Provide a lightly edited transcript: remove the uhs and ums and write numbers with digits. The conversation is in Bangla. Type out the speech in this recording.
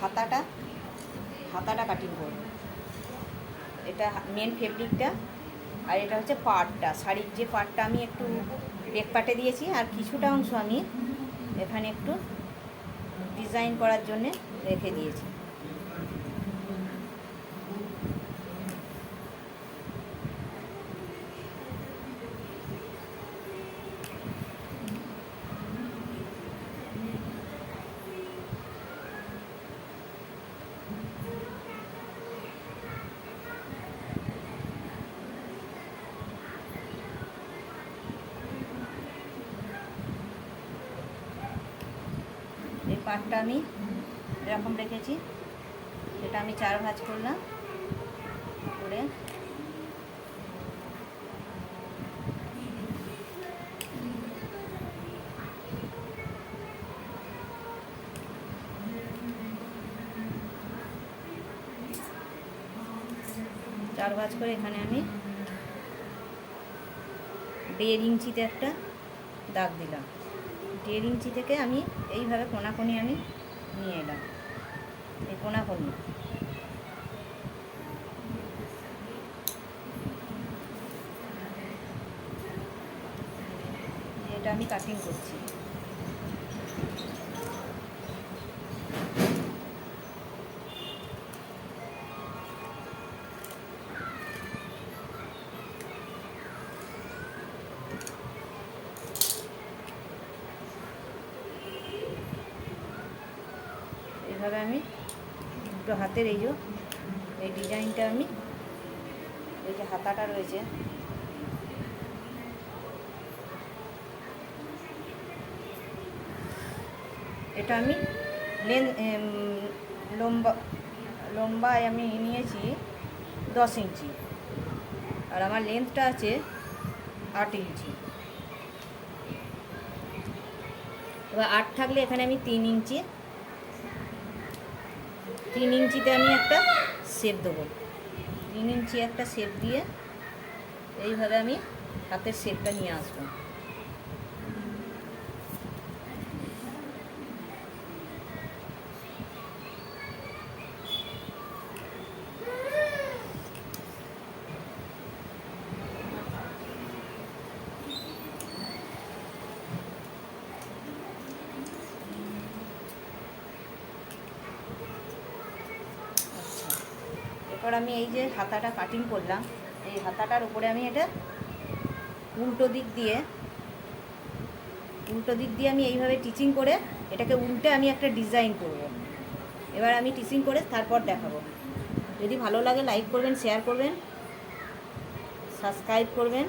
হাতাটা হাতাটা কাটিং করব। এটা মেন ফেব্রিকটা, আর এটা হচ্ছে পাড়টা, শাড়ির যে পাড়টা আমি একটু বেক পাটে দিয়েছি, আর কিছুটা অংশ আমি এখানে একটু ডিজাইন করার জন্যে রেখে দিয়েছি। এই পাটটা আমি এরকম রেখেছি, সেটা আমি 4 ভাঁজ করলাম করে এখানে আমি 1.5 ইঞ্চিতে একটা দাগ দিলাম। 1.5 ইঞ্চি থেকে আমি এইভাবে কোনাকুনি আমি নিয়ে এলাম, এই কোনাকুনি এটা আমি কাটিং করছি। এইভাবে আমি দুটো হাতের এই ডিজাইনটা আমি, এই যে হাতাটা রয়েছে এটা আমি লম্বায় আমি নিয়েছি 10 ইঞ্চি, আর আমার লেন্থটা আছে 8 ইঞ্চি। এবার 8 থাকলে এখানে আমি 3 ইঞ্চিতে আমি একটা শেপ দেবো। 3 ইঞ্চি একটা শেপ দিয়ে এইভাবে আমি হাতের শেপটা নিয়ে আসবো। এরপর আমি এই যে হাতাটা কাটিং করলাম, এই হাতাটার উপরে আমি এটা উল্টো দিক দিয়ে আমি এইভাবে টিচিং করে এটাকে উল্টে আমি একটা ডিজাইন করব। এবার আমি টিচিং করে তারপর দেখাবো। যদি ভালো লাগে লাইক করবেন, শেয়ার করবেন, সাবস্ক্রাইব করবেন।